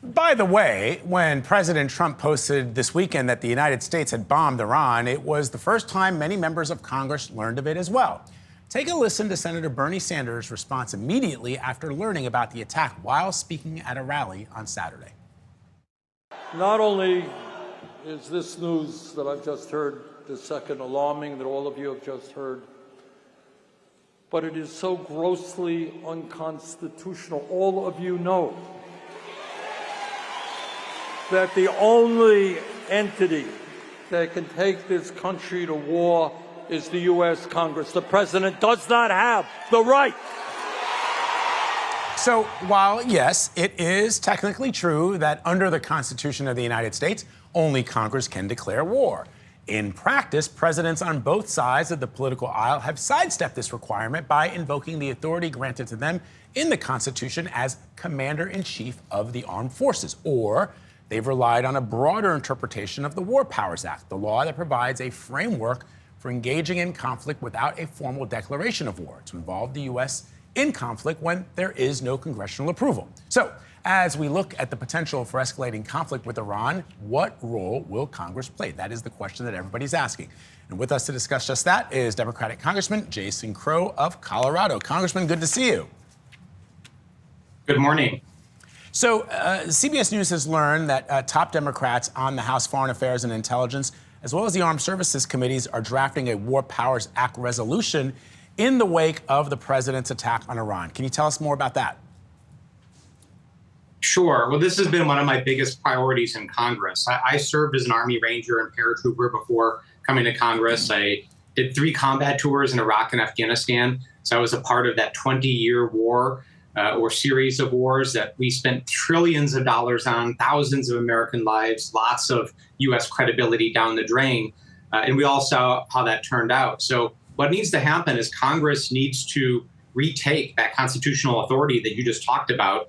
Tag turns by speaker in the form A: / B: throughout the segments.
A: By the way, when President Trump posted this weekend that the United States had bombed Iran, it was the first time many members of Congress learned of it as well. Take a listen to Senator Bernie Sanders' response immediately after learning about the attack while speaking at a rally on Saturday.
B: Not only is this news that I've just heard this second alarming, that all of you have just heard, but it is so grossly unconstitutional. All of you know that the only entity that can take this country to war is the U.S. Congress. The president does not have the right.
A: So while, yes, it is technically true that under the Constitution of the United States, only Congress can declare war, in practice, presidents on both sides of the political aisle have sidestepped this requirement by invoking the authority granted to them in the Constitution as Commander-in-Chief of the Armed Forces, or they've relied on a broader interpretation of the War Powers Act, the law that provides a framework for engaging in conflict without a formal declaration of war to involve the U.S. in conflict when there is no congressional approval. So, as we look at the potential for escalating conflict with Iran, what role will Congress play? That is the question that everybody's asking. And with us to discuss just that is Democratic Congressman Jason Crow of Colorado. Congressman, good to see you.
C: Good morning.
A: So CBS News has learned that top Democrats on the House Foreign Affairs and Intelligence, as well as the Armed Services Committees, are drafting a War Powers Act resolution in the wake of the president's attack on Iran. Can you tell us more about that?
C: Sure. Well, this has been one of my biggest priorities in Congress. I served as an Army Ranger and paratrooper before coming to Congress. I did 3 combat tours in Iraq and Afghanistan. So I was a part of that 20-year war or series of wars that we spent trillions of dollars on, thousands of American lives, lots of U.S. credibility down the drain. And we all saw how that turned out. So what needs to happen is Congress needs to retake that constitutional authority that you just talked about,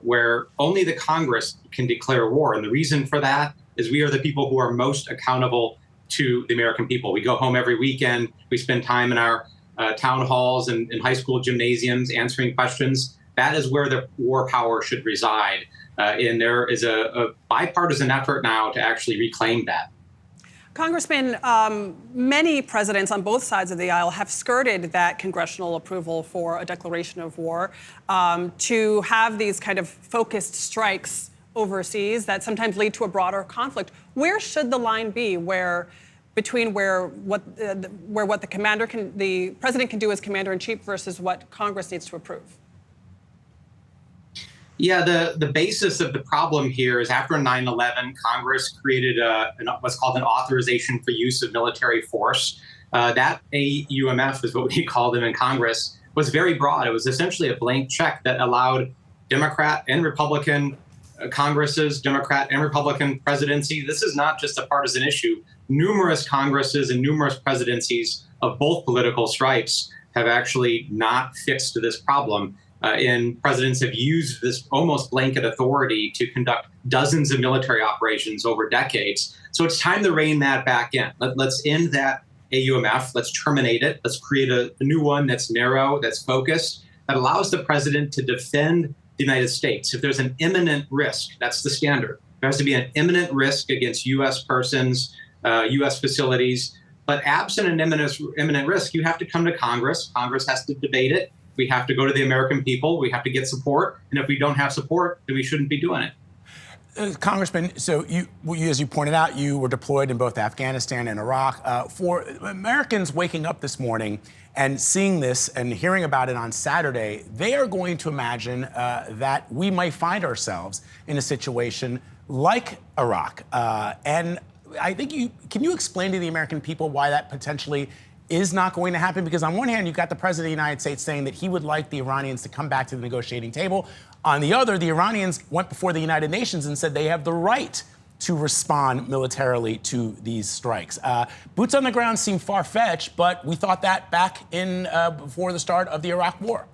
C: where only the Congress can declare war. And the reason for that is we are the people who are most accountable to the American people. We go home every weekend. We spend time in our town halls and in high school gymnasiums answering questions. That is where the war power should reside. And there is a bipartisan effort now to actually reclaim that.
D: Congressman, many presidents on both sides of the aisle have skirted that congressional approval for a declaration of war to have these kind of focused strikes overseas that sometimes lead to a broader conflict. Where should the line be between what the president can do as commander-in-chief versus what Congress needs to approve?
C: Yeah, the basis of the problem here is after 9/11, Congress created what's called an authorization for use of military force. That AUMF is what we call them in Congress, was very broad. It was essentially a blank check that allowed Democrat and Republican Congresses, Democrat and Republican presidency. This is not just a partisan issue. Numerous Congresses and numerous presidencies of both political stripes have actually not fixed this problem. And presidents have used this almost blanket authority to conduct dozens of military operations over decades. So it's time to rein that back in. Let's end that AUMF. Let's terminate it. Let's create a new one that's narrow, that's focused, that allows the president to defend the United States. If there's an imminent risk, that's the standard. There has to be an imminent risk against U.S. persons, U.S. facilities. But absent an imminent risk, you have to come to Congress. Congress has to debate it. We have to go to the American people. We have to get support. And if we don't have support, then we shouldn't be doing it.
A: Congressman, so you, as you pointed out, you were deployed in both Afghanistan and Iraq. For Americans waking up this morning and seeing this and hearing about it on Saturday, they are going to imagine that we might find ourselves in a situation like Iraq. And I think can you explain to the American people why that potentially is not going to happen? Because on one hand, you've got the president of the United States saying that he would like the Iranians to come back to the negotiating table. On the other, the Iranians went before the United Nations and said they have the right to respond militarily to these strikes. Boots on the ground seem far-fetched, but we thought that back in before the start of the Iraq War.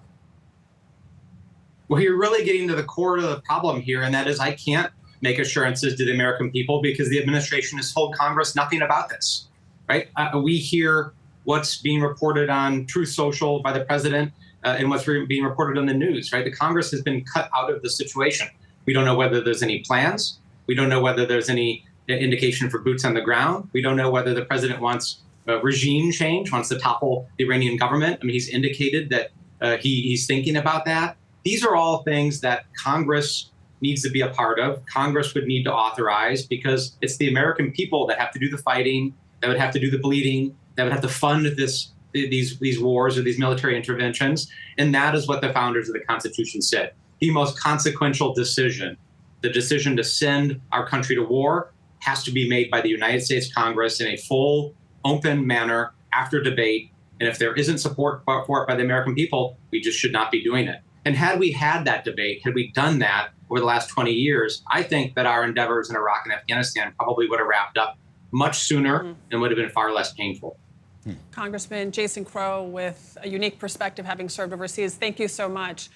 C: Well, you're really getting to the core of the problem here, and that is I can't make assurances to the American people because the administration has told Congress nothing about this, right? We hear what's being reported on Truth Social by the president and what's being reported on the news, right? The Congress has been cut out of the situation. We don't know whether there's any plans. We don't know whether there's any indication for boots on the ground. We don't know whether the president wants regime change, wants to topple the Iranian government. I mean, he's indicated that he's thinking about that. These are all things that Congress needs to be a part of. Congress would need to authorize, because it's the American people that have to do the fighting, that would have to do the bleeding, that would have to fund these wars or these military interventions. And that is what the founders of the Constitution said. The most consequential decision, the decision to send our country to war, has to be made by the United States Congress in a full, open manner after debate. And if there isn't support for it by the American people, we just should not be doing it. And had we had that debate, had we done that over the last 20 years, I think that our endeavors in Iraq and Afghanistan probably would have wrapped up much sooner and would have been far less painful.
D: Congressman Jason Crow, with a unique perspective, having served overseas, thank you so much.